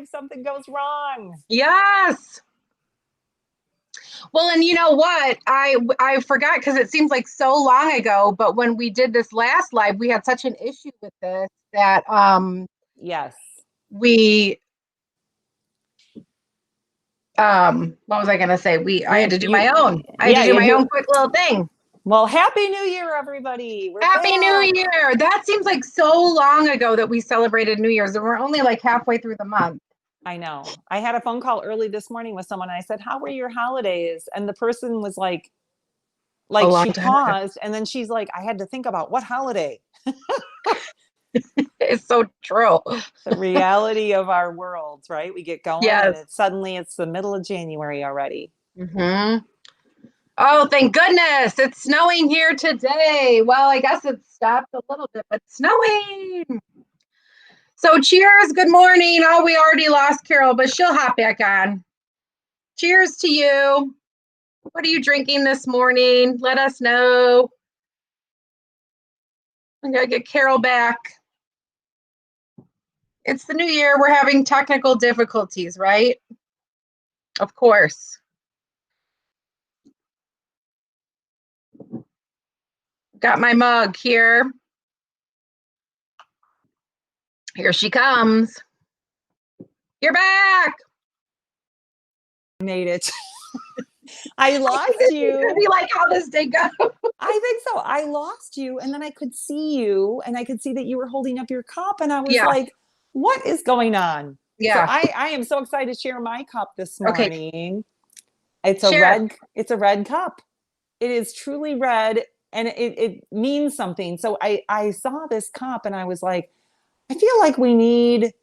if something goes wrong. Yes. Well, and you know what? I forgot because it seems like so long ago, but when we did this last live, we had such an issue with this that Yes. we what was I gonna say? I had to do my own. I had to do my own quick little thing. Well, Happy New Year, everybody. Happy New Year. That seems like so long ago that we celebrated New Year's, and we're only like halfway through the month. I know. I had a phone call early this morning with someone. I said, "How were your holidays?" And the person was like she paused, and then she's like, "I had to think about what holiday." It's so true. The reality of our worlds, right? We get going, and suddenly it's the middle of January already. Mm-hmm. Oh, thank goodness. It's snowing here today. Well, I guess it stopped a little bit, but snowing. So cheers. Good morning. Oh, we already lost Carole, but she'll hop back on. Cheers to you. What are you drinking this morning? Let us know. I'm going to get Carole back. It's the new year. We're having technical difficulties, right? Of course. Got my mug here. Here she comes. You're back. Made it. I lost you. Be like how this day goes. I think so. I lost you, and then I could see you, and I could see that you were holding up your cup, and I was like, "What is going on?" Yeah. So I am so excited to share my cup this morning. Okay. It's a red cup. It is truly red, and it means something. So I saw this cup, and I was like, I feel like we need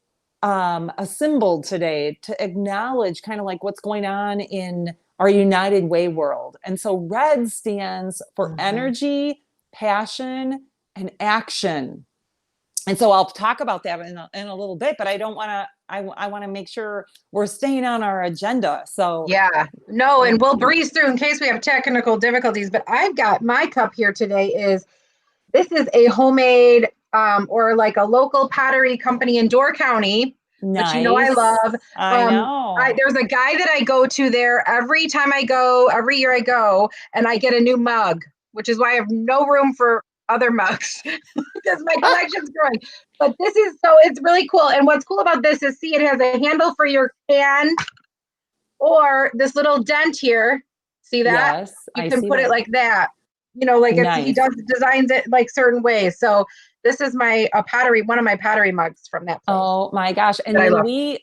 a symbol today to acknowledge kind of like what's going on in our United Way world. And so red stands for energy, passion, and action. And so I'll talk about that in a little bit, but I don't want to, I want to make sure we're staying on our agenda. So no, and we'll breeze through in case we have technical difficulties, but I've got my cup here today. This is a homemade or like a local pottery company in Door County. Nice. Which you know I love. I know. There's a guy that I go to there every time I go, every year I go, and I get a new mug, which is why I have no room for other mugs because my collection's growing. But it's really cool. And what's cool about this is, see, it has a handle for your can or this little dent here. See that? Yes, you can put it like that. You know, like he designs it like certain ways. So this is one of my pottery mugs from that place. Oh my gosh. And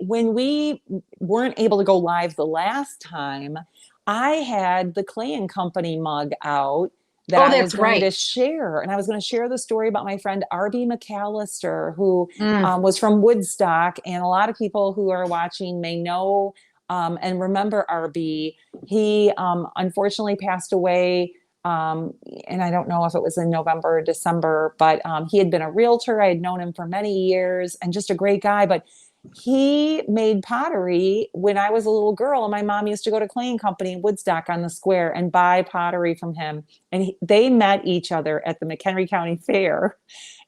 when we weren't able to go live the last time, I had the Clay and Company mug out that I was going to share. And I was going to share the story about my friend R.B. McAllister, who was from Woodstock. And a lot of people who are watching may know and remember R.B. He unfortunately passed away. And I don't know if it was in November or December, but he had been a realtor. I had known him for many years and just a great guy. But he made pottery when I was a little girl, and my mom used to go to Clay and Company in Woodstock on the square and buy pottery from him. And they met each other at the McHenry County Fair.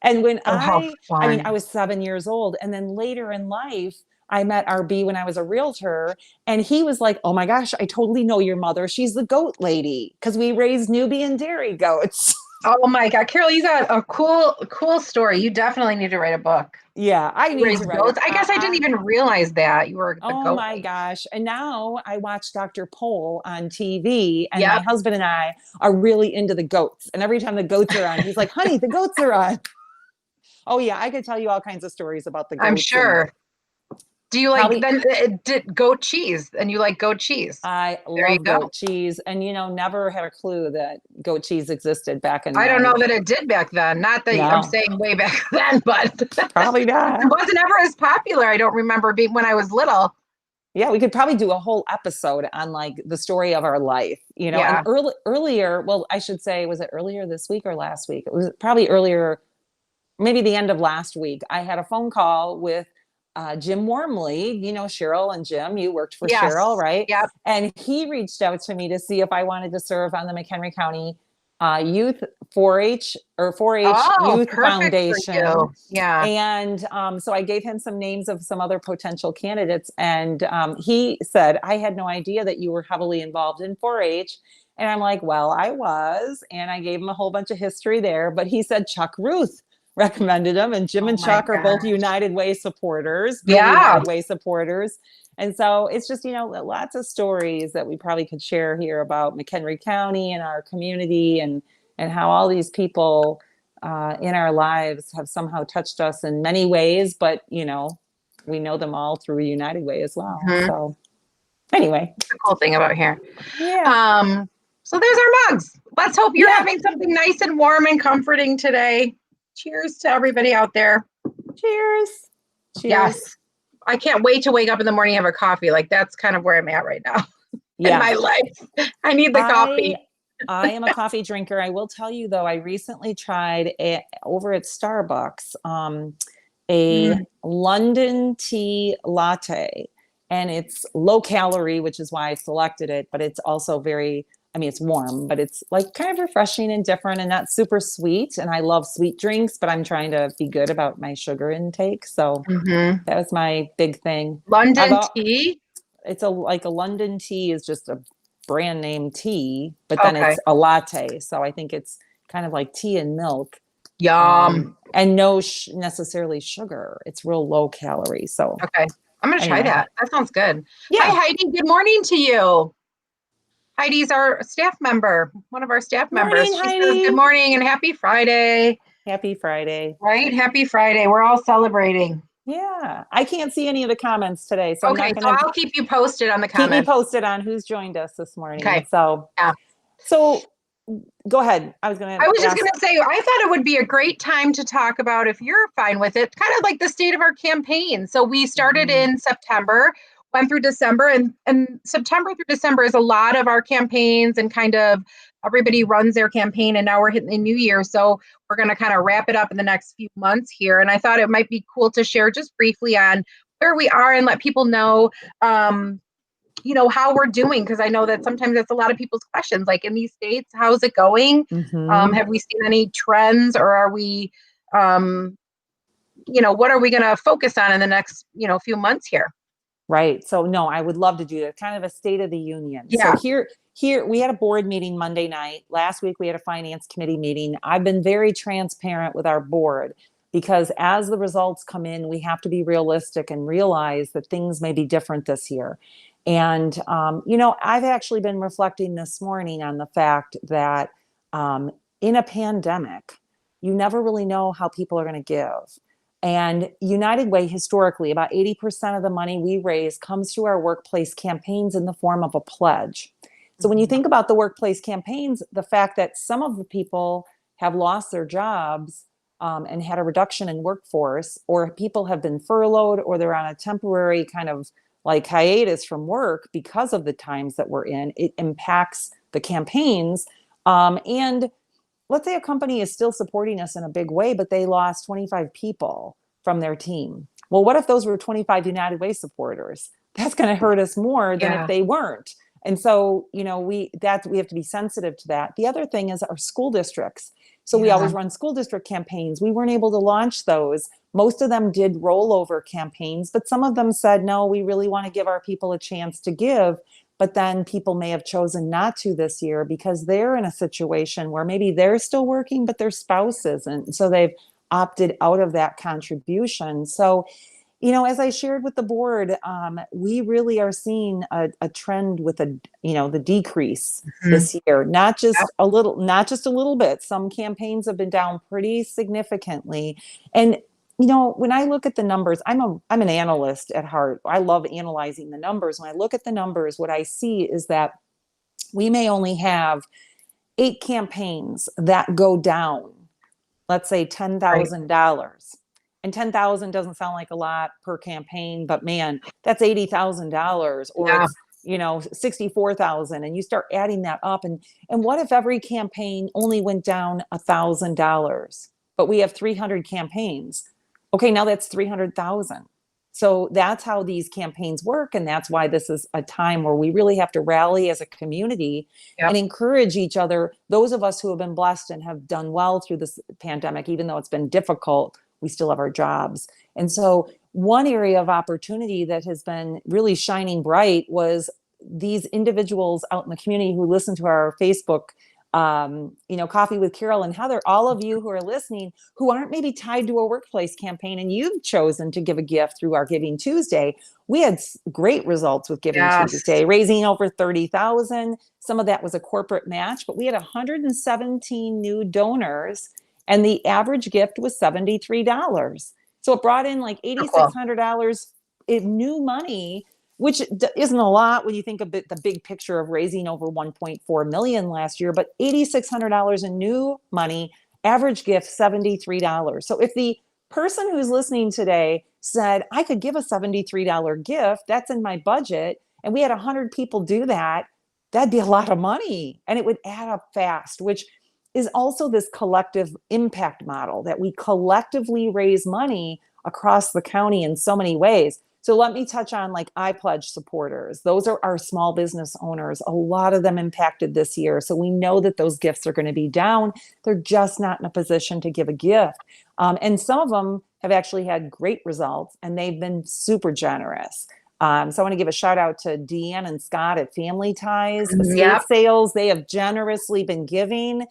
And when I was 7 years old, and then later in life, I met RB when I was a realtor, and he was like, "Oh my gosh, I totally know your mother. She's the goat lady," because we raised Nubian dairy goats. Oh my God, Carole, you got a cool story. You definitely need to write a book. Yeah, I need to write goats. I guess I didn't even realize that you were the goat. Oh my gosh. And now I watch Dr. Pol on TV, and my husband and I are really into the goats. And every time the goats are on, he's like, "Honey, the goats are on." Oh yeah, I could tell you all kinds of stories about the goats. I'm sure. Do you like goat cheese? And you like goat cheese? I love goat cheese, and never had a clue that goat cheese existed back in. I don't know that it did back then. Not that I'm saying way back then, but probably not. It wasn't ever as popular. I don't remember being when I was little. Yeah, we could probably do a whole episode on like the story of our life. And earlier. Well, I should say, was it earlier this week or last week? It was probably earlier, maybe the end of last week. I had a phone call with Jim Wormley, Cheryl and Jim, you worked for Cheryl, right? Yep. And he reached out to me to see if I wanted to serve on the McHenry County Youth 4-H or 4-H Oh, Youth perfect for Foundation. you. Yeah. And so I gave him some names of some other potential candidates. And he said, I had no idea that you were heavily involved in 4-H. And I'm like, well, I was. And I gave him a whole bunch of history there. But he said Chuck Ruth recommended him. And Jim Oh and my Chuck are both gosh. United Way supporters, big Yeah. United Way supporters. And so it's just, lots of stories that we probably could share here about McHenry County and our community and how all these people in our lives have somehow touched us in many ways, but we know them all through United Way as well. Mhm. So anyway, That's the cool thing about here. yeah, So there's our mugs. Let's hope you're yeah. having something nice and warm and comforting today. Cheers to everybody out there. Cheers. Yes. Cheers. I can't wait to wake up in the morning and have a coffee. Like that's kind of where I'm at right now in my life. I need the coffee. I am a coffee drinker. I will tell you though, I recently tried over at Starbucks a London tea latte, and it's low calorie, which is why I selected it. But it's also it's warm, but it's like kind of refreshing and different and not super sweet. And I love sweet drinks, but I'm trying to be good about my sugar intake. So that was my big thing. London tea. It's like a London tea is just a brand name tea, but then Okay. it's a latte. So I think it's kind of like tea and milk. Yum. And no necessarily sugar. It's real low calorie. So okay. I'm going to try that. That sounds good. Yeah. Hi, Heidi. Good morning to you. Heidi's our staff member, one of our staff members. Morning, She Heidi. says, good morning and happy Friday. Happy Friday. Right? Happy Friday. We're all celebrating. Yeah. I can't see any of the comments today. So okay, so I'll keep you posted on the comments. Keep me posted on who's joined us this morning. Okay. So, yeah. So go ahead. I was just going to say, I thought it would be a great time to talk about, if you're fine with it, kind of like the state of our campaign. So we started in September, went through December, and September through December is a lot of our campaigns, and kind of everybody runs their campaign, and now we're hitting the new year. So we're going to kind of wrap it up in the next few months here. And I thought it might be cool to share just briefly on where we are and let people know, how we're doing, because I know that sometimes that's a lot of people's questions, like in these states, how's it going? Have we seen any trends, or are we, what are we going to focus on in the next, few months here? Right. So no, I would love to do that. Kind of a state of the union. Yeah. So here we had a board meeting Monday night. Last week we had a finance committee meeting. I've been very transparent with our board, because as the results come in, we have to be realistic and realize that things may be different this year. And, I've actually been reflecting this morning on the fact that in a pandemic, you never really know how people are going to give. And United Way, historically, about 80% of the money we raise comes through our workplace campaigns in the form of a pledge. So when you think about the workplace campaigns, the fact that some of the people have lost their jobs and had a reduction in workforce, or people have been furloughed, or they're on a temporary kind of like hiatus from work because of the times that we're in, it impacts the campaigns. And let's say a company is still supporting us in a big way, but they lost 25 people from their team. Well, what if those were 25 United Way supporters? That's going to hurt us more than if they weren't. And so, we have to be sensitive to that. The other thing is our school districts. So we always run school district campaigns. We weren't able to launch those. Most of them did rollover campaigns, but some of them said, no, we really want to give our people a chance to give. But then people may have chosen not to this year because they're in a situation where maybe they're still working, but their spouse isn't. So they've opted out of that contribution. So, as I shared with the board, we really are seeing a trend with the decrease this year, not just a little bit. Some campaigns have been down pretty significantly. And, when I look at the numbers, I'm an analyst at heart. I love analyzing the numbers. When I look at the numbers, what I see is that we may only have 8 campaigns that go down, let's say $10,000. And 10,000 doesn't sound like a lot per campaign, but man, that's $80,000, or it's 64,000, and you start adding that up. And what if every campaign only went down $1,000, but we have 300 campaigns? Okay, now that's 300,000. So that's how these campaigns work. And that's why this is a time where we really have to rally as a community and encourage each other. Those of us who have been blessed and have done well through this pandemic, even though it's been difficult, we still have our jobs. And so one area of opportunity that has been really shining bright was these individuals out in the community who listen to our Facebook, Coffee with Carole and Heather, all of you who are listening, who aren't maybe tied to a workplace campaign, and you've chosen to give a gift through our Giving Tuesday. We had great results with Giving Tuesday, raising over 30,000. Some of that was a corporate match, but we had 117 new donors, and the average gift was $73. So it brought in like $8,600 in new money, which isn't a lot when you think of the big picture of raising over 1.4 million last year, but $8,600 in new money, average gift $73. So if the person who's listening today said, I could give a $73 gift, that's in my budget, and we had 100 people do that, that'd be a lot of money, and it would add up fast, which is also this collective impact model that we collectively raise money across the county in so many ways. So let me touch on like iPledge supporters. Those are our small business owners. A lot of them impacted this year. So we know that those gifts are going to be down. They're just not in a position to give a gift. And some of them have actually had great results, and they've been super generous. So I want to give a shout out to Deanne and Scott at Family Ties, Estate Sales. They have generously been giving.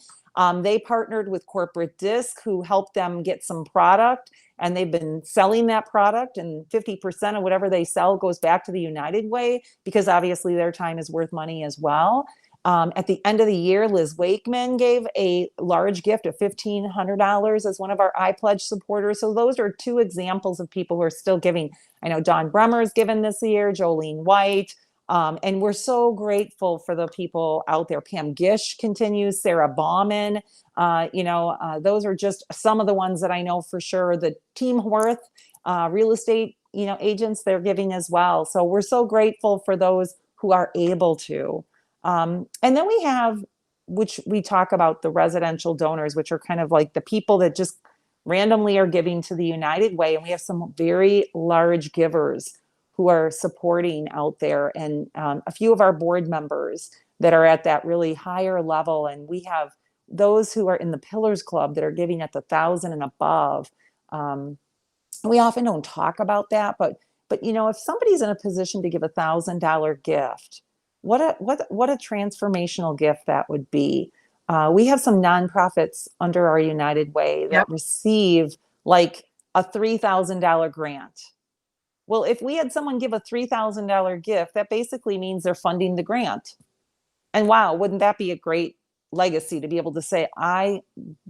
They partnered with Corporate Disc, who helped them get some product, and they've been selling that product, and 50% of whatever they sell goes back to the United Way, because obviously their time is worth money as well. At the end of the year, Liz Wakeman gave a large gift of $1,500 as one of our iPledge supporters. So those are two examples of people who are still giving. I know Dawn Bremer's given this year, Jolene White, and we're so grateful for the people out there. Pam Gish continues, Sarah Bauman. Those are just some of the ones that I know for sure. The Team Worth real estate, agents, they're giving as well. So we're so grateful for those who are able to. And then we have, which we talk about, the residential donors, which are kind of like the people that just randomly are giving to the United Way. And we have some very large givers who are supporting out there, and a few of our board members that are at that really higher level. And we have those who are in the Pillars Club that are giving at the 1,000 and above. We often don't talk about that, but if somebody's in a position to give $1,000 gift, what a transformational gift that would be. We have some nonprofits under our United Way that receive like a $3,000 grant. Well, if we had someone give a $3,000 gift, that basically means they're funding the grant. And wow, wouldn't that be a great legacy to be able to say, I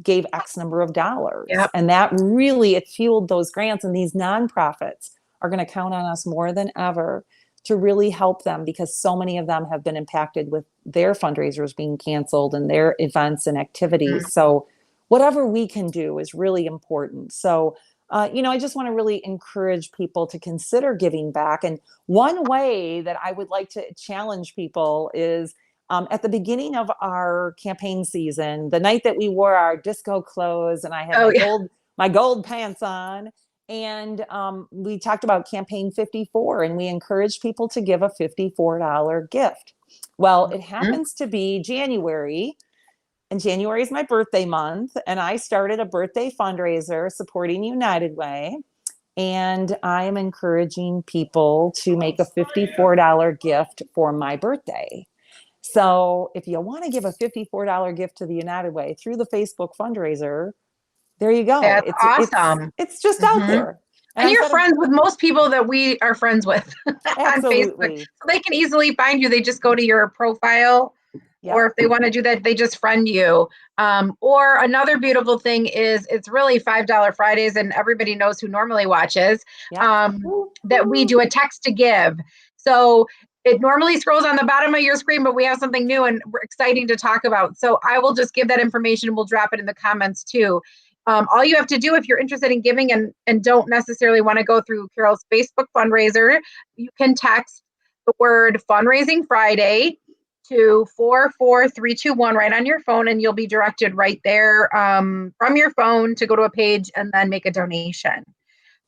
gave X number of dollars. And that really, it fueled those grants. And these nonprofits are going to count on us more than ever to really help them, because so many of them have been impacted with their fundraisers being canceled and their events and activities. So whatever we can do is really important. So I just want to really encourage people to consider giving back. And one way that I would like to challenge people is at the beginning of our campaign season, the night that we wore our disco clothes and I had my gold pants on, and we talked about campaign 54, and we encouraged people to give a $54 gift. Well, it happens to be January. And January is my birthday month, and I started a birthday fundraiser supporting United Way. And I am encouraging people to make a $54 gift for my birthday. So if you want to give a $54 gift to the United Way through the Facebook fundraiser, there you go. That's awesome. It's just out there. And you're friends with most people that we are friends with on Facebook. So they can easily find you. They just go to your profile. Or if they want to do that, they just friend you. Or another beautiful thing is it's really $5 Fridays, and everybody knows who normally watches, that we do a text to give. So it normally scrolls on the bottom of your screen, but we have something new and exciting to talk about. So I will just give that information, and we'll drop it in the comments too. All you have to do if you're interested in giving and don't necessarily want to go through Carole's Facebook fundraiser, you can text the word Fundraising Friday to 44321 right on your phone, and you'll be directed right there from your phone to go to a page and then make a donation.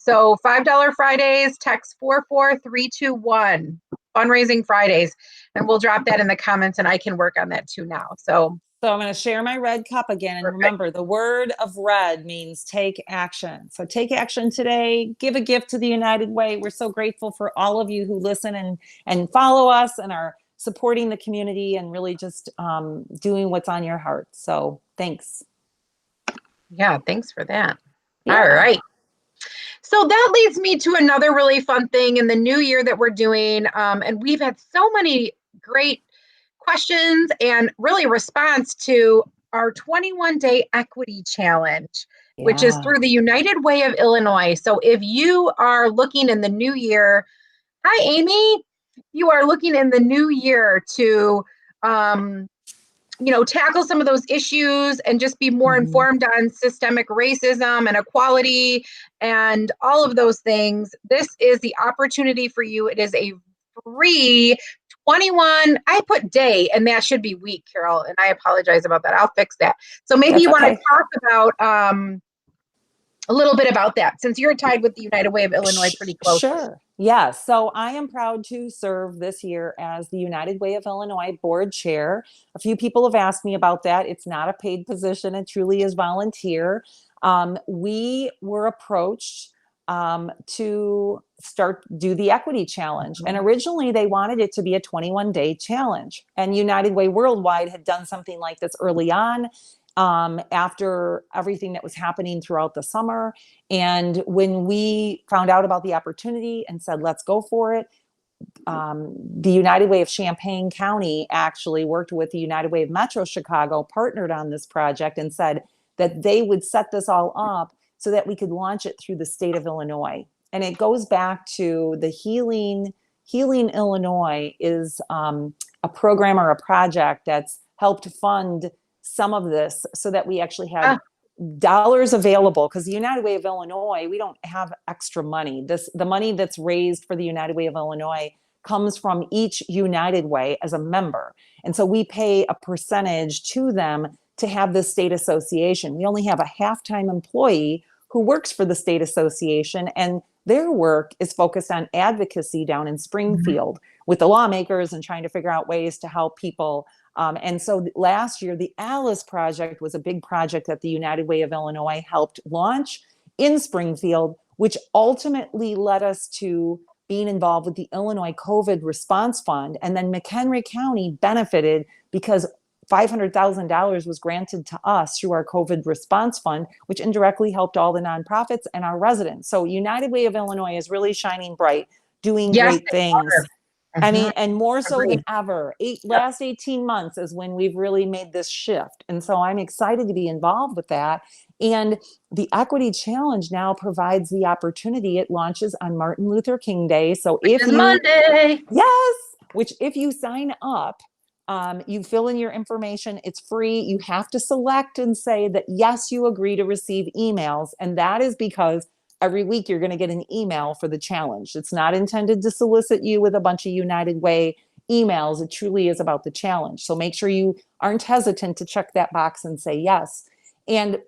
So $5 Fridays, text 44321, fundraising Fridays. And we'll drop that in the comments and I can work on that too now. So I'm going to share my red cup again. And perfect. remember, the word of red means take action. So take action today. Give a gift to the United Way. We're so grateful for all of you who listen and follow us and are supporting the community and really just doing what's on your heart. So thanks. Yeah, thanks for that. Yeah. All right. So that leads me to another really fun thing in the new year that we're doing. And we've had so many great questions and really response to our 21-day equity challenge, which is through the United Way of Illinois. So if you are looking in the new year, hi, Amy, you are looking in the new year to tackle some of those issues and just be more informed on systemic racism and equality and all of those things, this is the opportunity for you. It is a free 21, I put day, and that should be week, Carole, and I apologize about that. I'll fix that. So maybe That's you want okay. to talk about a little bit about that, since you're tied with the United Way of Illinois pretty closely. Sure. Yeah. So I am proud to serve this year as the United Way of Illinois board chair. A few people have asked me about that. It's not a paid position. It truly is volunteer. We were approached to do the equity challenge. And originally they wanted it to be a 21-day challenge. And United Way Worldwide had done something like this early on, after everything that was happening throughout the summer. And when we found out about the opportunity and said, let's go for it, the United Way of Champaign County actually worked with the United Way of Metro Chicago, partnered on this project, and said that they would set this all up so that we could launch it through the state of Illinois. And it goes back to the Healing Illinois is a program or a project that's helped fund some of this so that we actually had dollars available, because the United Way of Illinois, we don't have extra money. The money that's raised for the United Way of Illinois comes from each United Way as a member. And so we pay a percentage to them to have this state association. We only have a half-time employee who works for the state association, and their work is focused on advocacy down in Springfield with the lawmakers and trying to figure out ways to help people. And so last year, the Alice Project was a big project that the United Way of Illinois helped launch in Springfield, which ultimately led us to being involved with the Illinois COVID Response Fund. And then McHenry County benefited because $500,000 was granted to us through our COVID Response Fund, which indirectly helped all the nonprofits and our residents. So United Way of Illinois is really shining bright, doing great things. I mean, and more so than ever, last 18 months is when we've really made this shift. And so I'm excited to be involved with that. And the Equity Challenge now provides the opportunity. It launches on Martin Luther King Day. So if you, Monday. Yes, which if you sign up, you fill in your information. It's free. You have to select and say that, yes, you agree to receive emails. And that is because every week you're going to get an email for the challenge. It's not intended to solicit you with a bunch of United Way emails. It truly is about the challenge. So make sure you aren't hesitant to check that box and say yes. And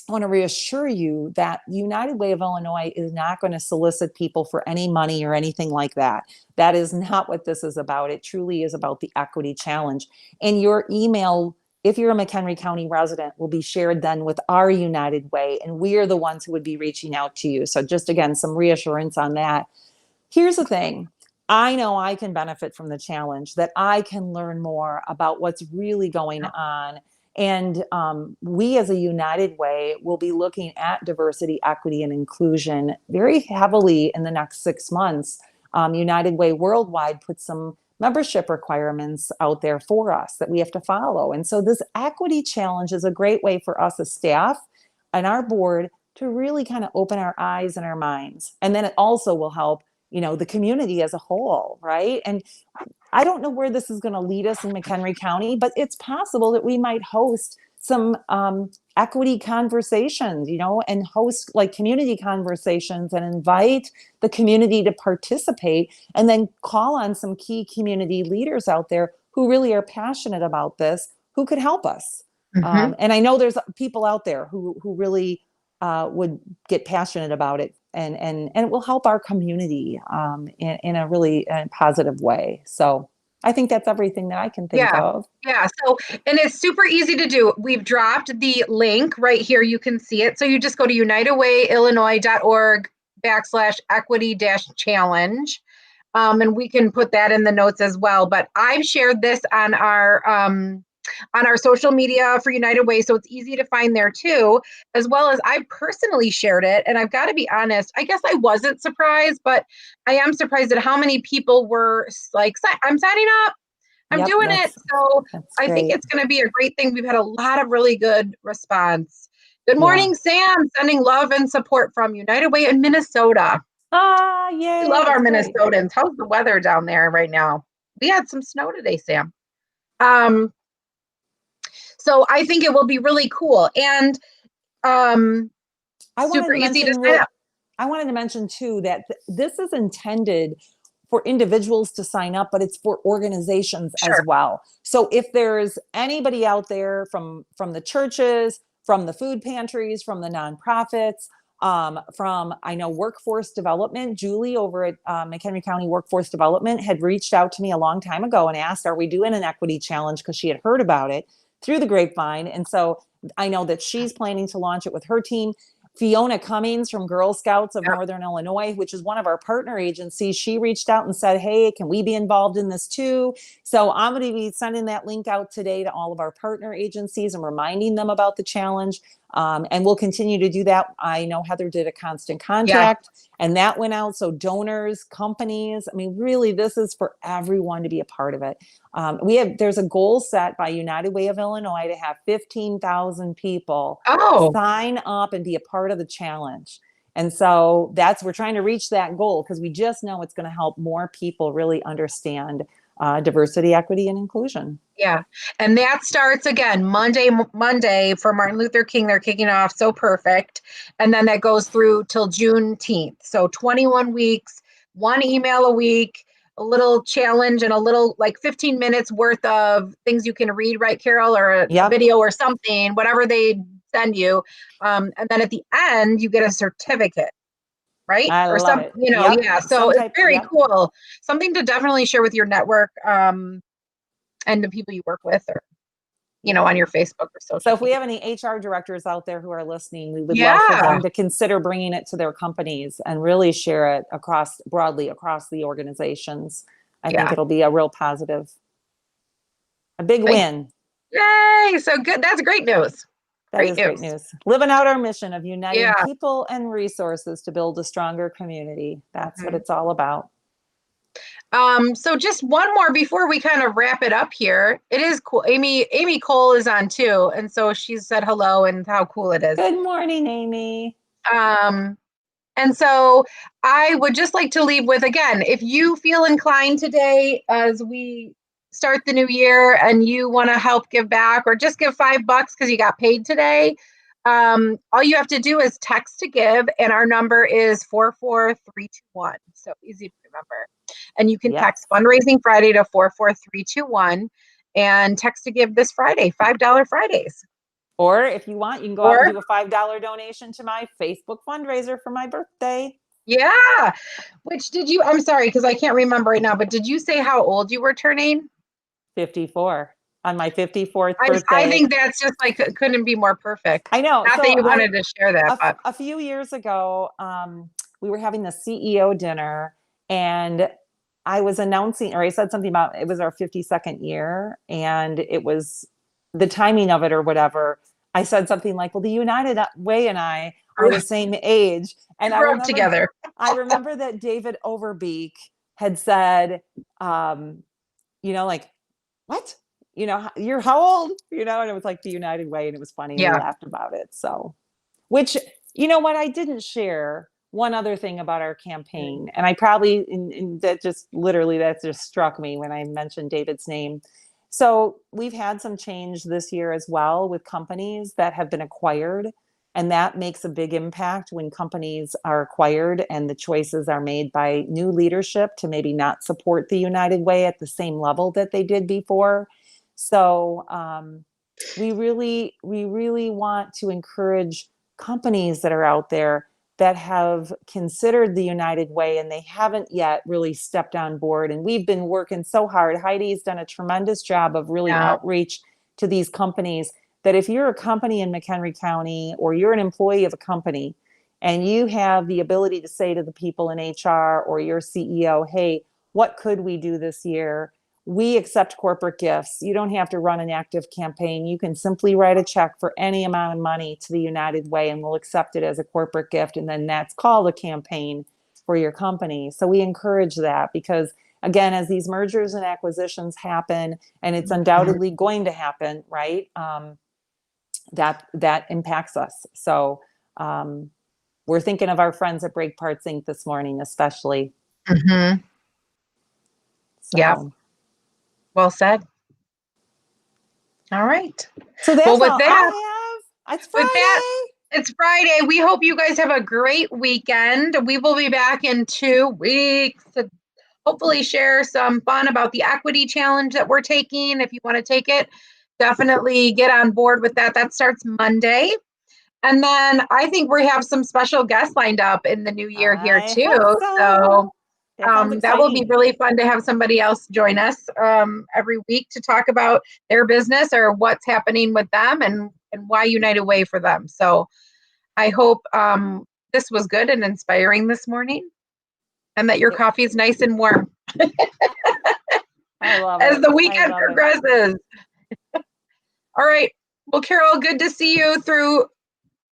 I want to reassure you that United Way of Illinois is not going to solicit people for any money or anything like that. That is not what this is about. It truly is about the Equity Challenge. And your email, if you're a McHenry County resident, will be shared then with our United Way, and we are the ones who would be reaching out to you. So just again, some reassurance on that. Here's the thing. I know I can benefit from the challenge, that I can learn more about what's really going on. And we as a United Way will be looking at diversity, equity, and inclusion very heavily in the next 6 months. United Way Worldwide put some membership requirements out there for us that we have to follow. And so this Equity Challenge is a great way for us as staff and our board to really kind of open our eyes and our minds. And then it also will help, the community as a whole, right? And I don't know where this is going to lead us in McHenry County, but it's possible that we might host some equity conversations, and host like community conversations and invite the community to participate, and then call on some key community leaders out there who really are passionate about this, who could help us. And I know there's people out there who really would get passionate about it. and it will help our community in a really positive way. So I think that's everything that I can think Yeah. of. Yeah. So, and it's super easy to do. We've dropped the link right here. You can see it. So you just go to unitedwayillinois.org/equity-challenge. And we can put that in the notes as well. But I've shared this on our social media for United Way, so it's easy to find there too, as well as I personally shared it. And I've got to be honest, I guess I wasn't surprised, but I am surprised at how many people were like, I'm signing up. I'm Yep, doing it. So that's I think great. it's going to be a great thing. We've had a lot of really good response. Good Yeah. morning, Sam. Sending love and support from United Way in Minnesota. Ah, We yay, love our that's great. Minnesotans. How's the weather down there right now? We had some snow today, Sam. Um, so I think it will be really cool and I wanted super to easy to mention sign real up. I wanted to mention too that this is intended for individuals to sign up, but it's for organizations as Sure. well. So if there's anybody out there from the churches, from the food pantries, from the nonprofits, from I know workforce development, Julie over at McHenry County Workforce Development had reached out to me a long time ago and asked, "Are we doing an equity challenge?" Because she had heard about it through the grapevine, and so I know that she's planning to launch it with her team. Fiona Cummings from Girl Scouts of Yep. Northern Illinois, which is one of our partner agencies, she reached out and said, "Hey, can we be involved in this too?" So I'm going to be sending that link out today to all of our partner agencies and reminding them about the challenge. And we'll continue to do that. I know Heather did a constant Yeah. contact and that went out. So donors, companies, I mean, really, this is for everyone to be a part of it. There's a goal set by United Way of Illinois to have 15,000 people Oh, sign up and be a part of the challenge. And so we're trying to reach that goal because we just know it's going to help more people really understand diversity, equity, and inclusion. yeah. And that starts again Monday for Martin Luther King. They're kicking off so perfect. And then that goes through till Juneteenth. So 21 weeks, one email a week, a little challenge and a little like 15 minutes worth of things you can read, right, Carole, or a Yep. video or something, whatever they send you. And then at the end, you get a certificate, right? I Or love some, it. Yep. yeah. So Some it's type. very Yep. cool. Something to definitely share with your network. And the people you work with or Yeah. on your Facebook or So social if we media. have any HR directors out there who are listening, we would love for Yeah. them to consider bringing it to their companies and really share it broadly across the organizations. I think Yeah. it'll be a real positive, a big Like, win. yay. So good. That's great news. That Great is great news. news. Living out our mission of uniting Yeah. people and resources to build a stronger community. That's what Mhm. it's all about. So just one more before we kind of wrap it up here. It is cool. Amy Cole is on too. And so she said hello and how cool it is. Good morning, Amy. Um, and so I would just like to leave with again, if you feel inclined today as we start the new year and you want to help give back or just give $5 because you got paid today, all you have to do is text to give, and our number is 44321. So easy to remember. And you can Yes. text Fundraising Friday to 44321 and text to give this Friday, $5 Fridays. Or if you want, you can go out and Or do a $5 donation to my Facebook fundraiser for my birthday. yeah. Which did you, I'm sorry, because I can't remember right now, but did you say how old you were turning? 54 on my 54th I birthday. think that's just like, couldn't be more perfect. I know. Not that So you wanted to share that, but a few years ago, we were having the CEO dinner and I was announcing, or I said something about it was our 52nd year and it was the timing of it or whatever. I said something like, well, the United Way and I are the same age. you And grew up together. I remember that David Overbeek had said, like, what? You're how old? And it was like the United Way and it was funny and we Yeah. laughed about it. So, which, you know what, I didn't share one other thing about our campaign. And I probably, that just struck me when I mentioned David's name. So we've had some change this year as well with companies that have been acquired. And that makes a big impact when companies are acquired and the choices are made by new leadership to maybe not support the United Way at the same level that they did before. So we really want to encourage companies that are out there that have considered the United Way, and they haven't yet really stepped on board. And we've been working so hard. Heidi's done a tremendous job of really outreach to these companies, that if you're a company in McHenry County, or you're an employee of a company, and you have the ability to say to the people in HR or your CEO, hey, what could we do this year? We accept corporate gifts. You don't have to run an active campaign. You can simply write a check for any amount of money to the United Way, and we'll accept it as a corporate gift. And then that's called a campaign for your company. So we encourage that, because again, as these mergers and acquisitions happen, and it's undoubtedly going to happen, right? That impacts us. So we're thinking of our friends at Break Parts Inc. this morning, especially. Mm-hmm. So. Yeah. Well said. All right. So that's with all that, I have. It's Friday. It's Friday. We hope you guys have a great weekend. We will be back in 2 weeks to hopefully share some fun about the equity challenge that we're taking. If you want to take it, definitely get on board with that. That starts Monday. And then I think we have some special guests lined up in the new year here too. So that will be really fun to have somebody else join us every week to talk about their business or what's happening with them and why United Way for them. So I hope this was good and inspiring this morning, and that your coffee is nice and warm. I love as the weekend progresses. All right. Well, Carole, good to see you through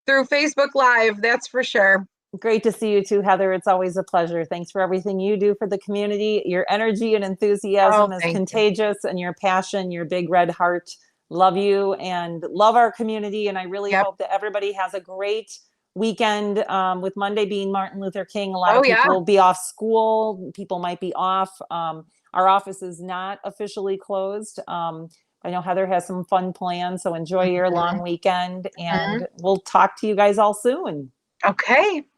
Facebook Live. That's for sure. Great to see you too, Heather. It's always a pleasure. Thanks for everything you do for the community. Your energy and enthusiasm is contagious, and your passion, your big red heart. Love you and love our community. And I really hope that everybody has a great weekend. With Monday being Martin Luther King, a lot of people will be off school. People might be off. Our office is not officially closed. I know Heather has some fun plans, so enjoy your long weekend, and we'll talk to you guys all soon. Okay.